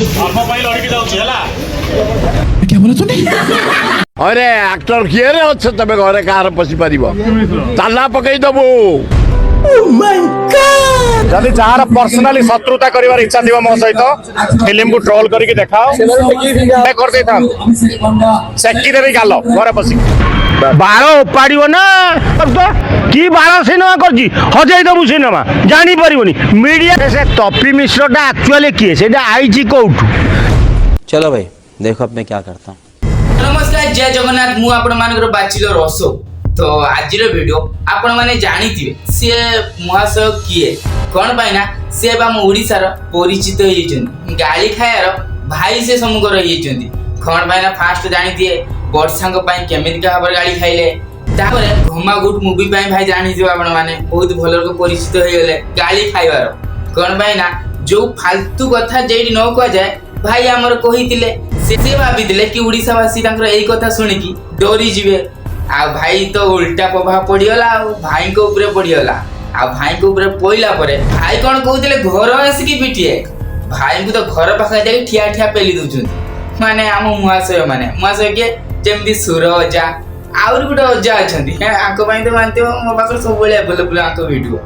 धर्म पाई लड़की जाऊँ है क्या बोला तूने? अरे एक्टर किए रे अच्छे तबे घरे कार पसी पारिबो ताला पकई दबो जदि जार पर्सनाली शत्रुता करिवार इच्छा थिबो मो सहित फिल्म को ट्रोल करके देखाओ कर देता सेकी देबी गालो घरे पसी बार उपाड़ो ना कि बार सिनेमा कर हजेदबू सिनेमा जानी पारबनी मीडिया से टॉपी मिश्रटा एक्चुअली किए से आई कौटू। चलो भाई देखो अब मैं क्या करता हूँ। नमस्कार जय जगन्नाथ मु आपण मानकर बाचिलो रसो तो आज वीडियो आपण माने जानिथिबे से महाशय किए कोन पाइना से बाम ओडिसा रो परिचित होइछन गाली खायार भाई से समुगर होइछन कोन पाइना फास्ट जानिथिए वर्षांग पाई केमिति का भाबर गाली खाइले तापरे घमागुट मूवी पाई भाई जानिथिबे आपण माने बहुत भलो को परिचित होइले गाली खाइबार कोन पाइना जो फालतू कथा जेडी न को जाए भाई हमर कहितिले से भाविले कि ओडिसावासी तांकर एई कथा सुनि कि डरी जिवे आ भाई तो उल्टा प्रभाव पड़ीगला आ भाई को ऊपर पड़ीगला आ भाई को ऊपर पइला परे भाई कोन कहउतिले घर आसी पिटिए भाई को तो घर पाखा जाई ठिया ठिया पेली दउछन माने हम मुहाशय के जेमदी सुर अजा आउर गुटे अजा अछंती आको भाई तो मानते मो पाखर सब बेले अवेलेबल आको वीडियो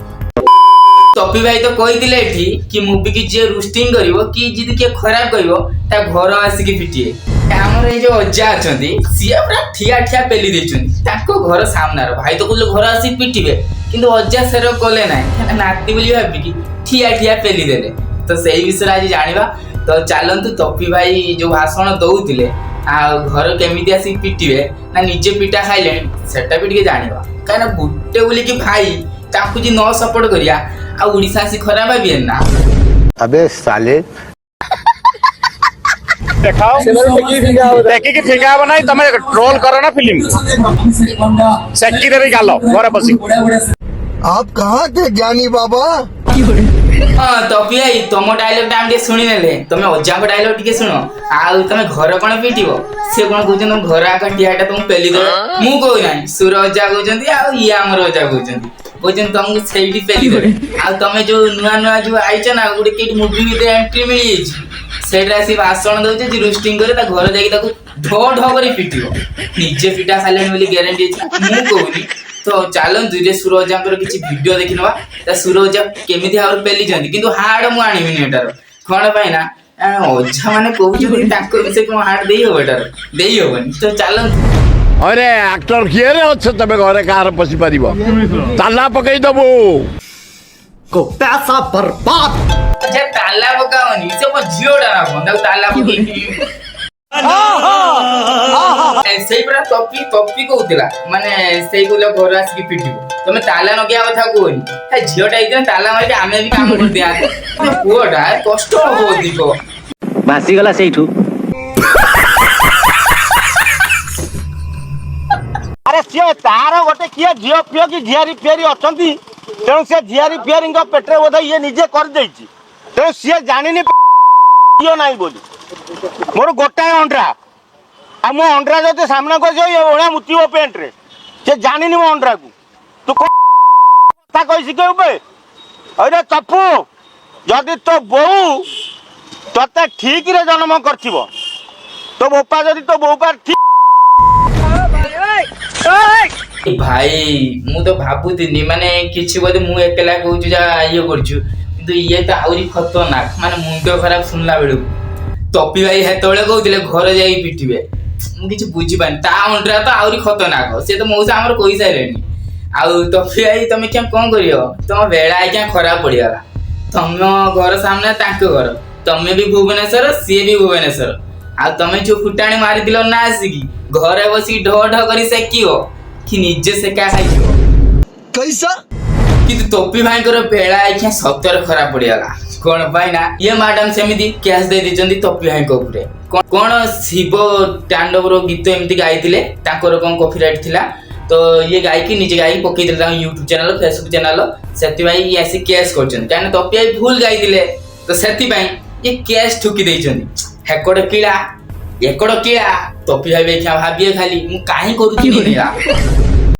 टॉपी भाई तो कहितिले एठी कि मूवी की जे रोस्टिंग करिवो कि जिदि के खराब करिवो ता घर आसी कि पिटिए हमर ए जो अज्जा अछंती सिया पूरा ठिया ठिया पेली देछंती ताको घर सामनार भाई तो कुल घर आसी पिटिबे किंतु अज्जा सेरो कोले नाही नाती बोली भाबी कि ठिया ठिया पेली देले तो सेही विषय आज जानिबा तो चलंतु टॉपी भाई जो भाषण दउतिले आ घर केमिति आसी पिटिबे ना निजे पिटा खाइले सेटा भी जानिबा काना गुट्टे बोली कि भाई ताकू जी न सपोर्ट करिया आ ओडिसा से खराब है ना अबे साले देखाओ देखी कि फिगा बनाई तमे ट्रोल करो ना फिल्म सेकी देबी गालो घरे पसी आप कहाँ थे ज्ञानी बाबा? हां तो पियाई तुम डायलॉग टाइम के सुनी नेले तमे अज्जा को डायलॉग टिके सुनो आ तमे घर कोन पिटिबो से कोन कहजन तुम घर आका टियाटा तुम पेली दे मु कहू नाही सुर अज्जा कहजंती आ ई हमर अज्जा कहजंती कहजन तुमको सेठी पेली दे आ तमे जो नुआ नुआ जो आइछ ना गुडे किट मूवी में एंट्री मिली सेटा सी भाषण दउचे जी रोस्टिंग करे ता घर जाई ताको ढो ढो करे पिटिबो निजे पिटा खाले बोली गारंटी अछि मु कहूनी तो चलन दुरे सुरजांकर किछि वीडियो देखिनवा ता सुरजा केमिति और पेली जंती किंतु हार्ड मु आनिबि नेटार कोन पाई ना ओझा माने कहू ताको से को हार्ड देई हो एटार देई होबनी तो चलन अरे एक्टर किए रे अच्छे तबे घरे कार पसी पारिबो ताला पकई दबो को पैसा बर्बाद अच्छा ताला पकावनी से को झियोडा ना बंदा ताला पकई सेही पूरा टॉपी कहउतिला माने सेही गुला घर आसी पिटिबो तमे ताला न गया कथा कोनी ए झियोटा इतने ताला मारि आमे भी काम कर दिया पुओटा कष्ट हो दिको बासी गला सेठू अरे सी तार गोटे किए झील पिओ कि झियारी फेरी अच्छी तेणु सी झियारी फेरी पेटे बोध ये निजे कर तेणु सी जानी ना बोली मोर गोटाए अंड्रा आ मो अंड्रा जो सामना कर ओढ़ा मुतिब पेंट रे से जानी मो अंड्रा को तू कथा कही शिखेबे अरे चपू जदि तो बोऊ ते ठीक रे जन्म कर तो बोपा जदि तो बोपा ठीक भाई मु तो भाबुतिनी माने किछि बोले मु एकला कहूछु जा ये करछु किंतु ये तो आउरी खतरनाक माने मुंड खराब सुनला बेलु टॉपी भाई हेतोले कहउतिले घर जाई पिटिबे मु किछि बुझी पानी ता अंडरा तो आउरी खतरनाक से तो मौसा हमर कहि साइलेनी आउ टॉपी भाई तमे क्या कोन करियो तम बेड़ा क्या खराब पड़ियाला तम घर सामने ताको घर तमे भी भुवनेश्वर सी भी भुवनेश्वर आ तमे जो फुटाणी मारी दिलो ना आसी घरे बसी ढो ढो करी सेकियो कि निजे से क्या खाइयो कैसा? किंतु टोपी भाई कर बेड़ा आख्या सतर खराब पड़ियाला कोन पाई ना ये मैडम सेमिति कैश दे दिजंदी टोपी भाई को ऊपर कोन शिव तांडव रो गीत एमती गाइतिले ताकर कोन कॉपीराइट थिला तो ये गाय की निजे गाय पकई देला YouTube चैनल फेसबुक चैनल सेति भाई ये ऐसे केस करछन कान टोपी भाई भूल गाइतिले तो सेति भाई ये केस ठुकी देइछन हेकोड कीड़ा एकड़ कीड़ा टोपी भाई देखा भाबिए खाली मु काहे करूची निरा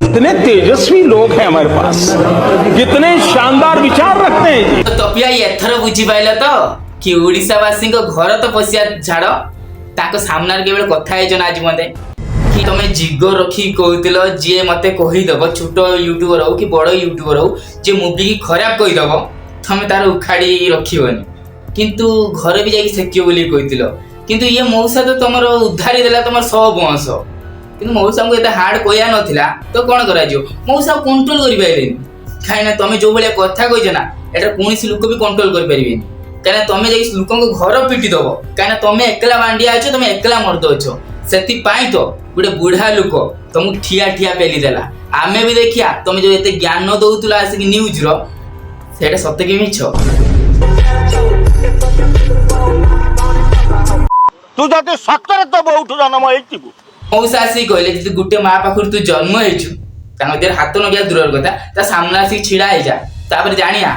कितने तेजस्वी लोग हैं हमारे पास, कितने शानदार विचार रखते हैं। तो टोपिया एथर बुझी पाइला तो कि ओडिशावासी घर तो पशिया झाड़ ताको सामना केवल कथा है आज मते कि तुम जिग रखी कहूल जी मते कहीदेव छोट यूट्यूबर हो कि बड़ यूट्यूबर हो जे मुवी की खराब कहीदेव तुम तार उखाड़ी रखिबनी किंतु घर भी जाकि सेकियो बोली कहीतिल किंतु ये मौसा तो तुम उद्धारी देला तुम सब वंश किंतु मौसा को एत हार्ड कहया नथिला तो कौन करा मौसा कंट्रोल कर पाइलेनी कहीं तुम जो भाया कथा कहीच ना एटा कौन लोक भी कंट्रोल कर पारे कहीं तुम जाकि लोक घर पिटी दब कहीं तुम एकला बांडिया अच्छ तुम एकला मर्द अच्छ से तो गोटे बुढ़ा लोक तुमको ठिया ठिया पेली देला आमे भी देखिया तुम जो एते ज्ञान दउतुला आसिक न्यूज रो सेटा सत्य कि मिछ तू जदि सतरे तो बहुत जन्म होइछि मौसा आसी कहले जदि गुटे माँ पाखर तू जन्म हेचु देह हाथ नगिया दूर कथा ता सामने आसिक छिड़ा जा तापर जानिया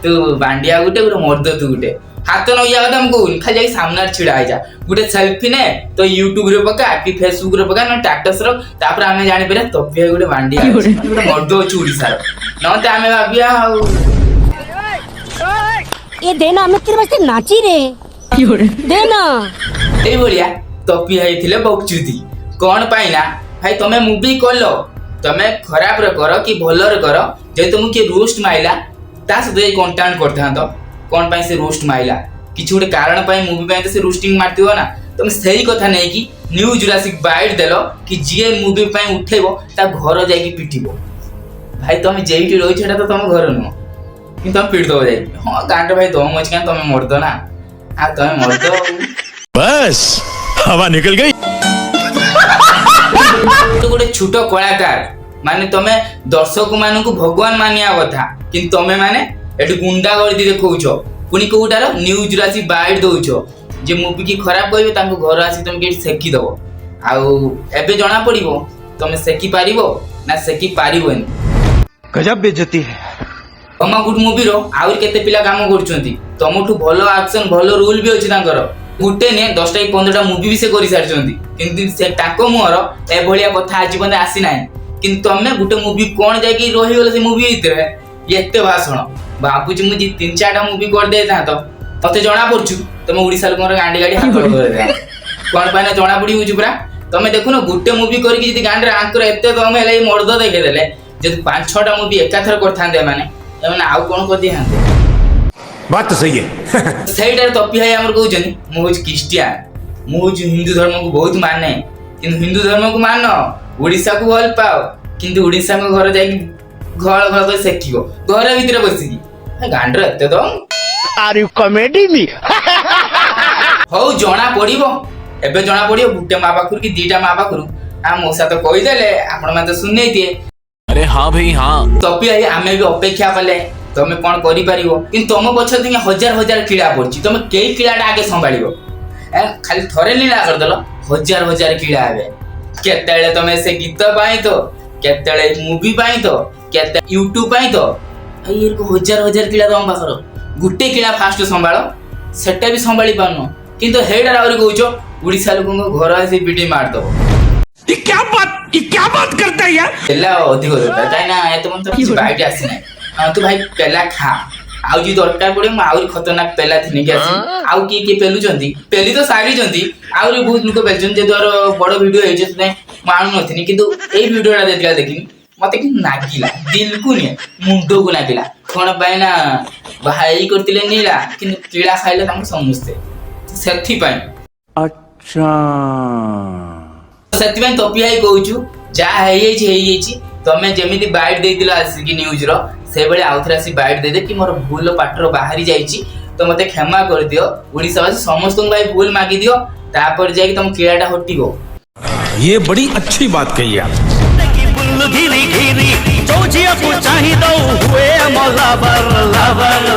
तू बांडिया गुटे गोटे मर्द तू गुटे हाथ नगिया कथा हम कहून खाली जाके सामने छिड़ा जा गुटे सेल्फी ने तो यूट्यूब रे पका कि फेसबुक रे पका ना स्टेटस रो तापर आमे जानि पेरे तबे गुटे बांडिया गुटे मर्द अछि ओडिसा रो न त आमे भाबिया ये देना हमें तेरे वास्ते नाची रे देना ए भलिया तपी हाइथिले बकचुदी कोन पाइना भाई तमे मूवी करलो तमे खराब रे करो कि भलो रे करो जे तुम के रोस्ट माइला ता से कंटेंट करथा तो कोन पाइ से रोस्ट माइला किछु गोटे कारण पाइ मूवी पाइ तो से रोस्टिंग मारतियो ना तुम सही कथा नै कि न्यू जुरासिक बाइट देलो कि जे मूवी पाइ उठेबो ता घर जाई कि पिटिबो भाई तुम जेइटी रहि छेटा तो तुम घर न कि तुम पिट दो जाई हां गांड भाई दम अछि का तुम मर्द ना आ तुम मर्द बस हवा निकल गई तो गोटे छोट कलाकार माने तमे दर्शक मान को भगवान मानिया कथा कि तमे माने एटु गुंडा गर्दी देखौछ पुनी कोउटार न्यूज रासी बाइट दउछ जे मूवी की खराब कहबे तांको घर आसी तुम के सेकी दबो आउ एबे जणा पड़िबो तमे सेकी पारिबो ना सेकी पारिबोनी गजब बेइज्जती है अमा गुड मूवी रो आउर केते पिला काम करछंती तमठु भलो एक्शन भलो रोल भी अछि तांकर गुटे ने 10 टा 15 टा मूवी भी से करि सारछंती किंतु से टाको मोर ए भलिया कथा आज बंदे आसी नाही किंतु तमे गुटे मूवी कोन जाय कि रहि गेल से मूवी इतरे एते भाषण बाबू जी मुझे 3-4 टा मूवी कर दे था तो तते जणा पड़छु तमे ओडिसा लोकर गांडी गाडी हाथ कर दे कोन पाने जणा पड़ी होछु पुरा तमे देखु न गुटे मूवी करी कि जदी गांडरे आंकर एते तमे ले मर्द देखे देले जदी 5-6 टा मूवी एकाथर करथांदे माने आउ कोन कर दिहांते बात तो सही है सहीटार तपी भाई हमर कहउछनी मु होछ क्रिश्चियन मु होछ हिंदू धर्म को बहुत माने किंतु हिंदू धर्म को मान ओडिसा को भल पाओ किंतु ओडिसा को घर जाई घर घर सेकियो घर भीतर बसिकी गांडर एते तो आर यू कॉमेडी मी हो जणा पड़िबो एबे जणा पड़िबो गुटे माँ पाखुर कि दीटा माँ पाखुर आ मौसा तो कहि देले आपण माने तो सुनै दिए अरे हाँ भाई हाँ तपी भाई आमे भी अपेक्षा कले तमे कोन करि पारिबो किंतु तुम पछर दिन हजार हजार कीड़ा पड़छि तमे केई कीड़ाटा आगे संभाळिबो खाली थरे लीला कर दलो हजार हजार कीड़ा आबे केतेले तमे से गीत पाई तो केतेले मूवी पाई तो केते यूट्यूब पाई तो ये को हजार हजार कीड़ा तम पाखर गुटे कीड़ा फास्ट संभाळो सेटा भी संभाळी पानो किंतु हेडा रावरी कहउछो ओडिसा लोकन घर आसी पिटी मार दो ये क्या बात करता है यार एला अधिक होता काई ना ए तुम तो किछ बाइट आसी नै हां तो भाई पेला खा आउ जी दरकार पड़े म आउरी खतरनाक पेला थिनि के आसी आउ की पेलु जंती पेली तो सारी जंती आउरी बहुत लोक पेलजन जे द्वार बड़ वीडियो हे जे मानु नथिनि किंतु ए वीडियोटा देखला देखिनि मते कि नागिला दिल को ने मुंडो को नागिला कोन बायना भाई करतिले नीला किंतु कीड़ा खाइले हम समझते सेथि पाई अच्छा सेथि पाई तपी आई कहूछु जा हे तमे जेमिति बाइट देदिला आसी न्यूज रो से बेले आउथरा आसी बाइट दे दे कि मोर भूल पाटर बाहरी जाईची तो मते क्षमा कर दियो ओडिसा वासी समस्त भाई भूल मागी दियो तापर जाई तुम कीड़ाटा हटिबो ये बड़ी अच्छी बात कही आप घिरी घिरी जो जिया को चाहि दो हुए लवर लवर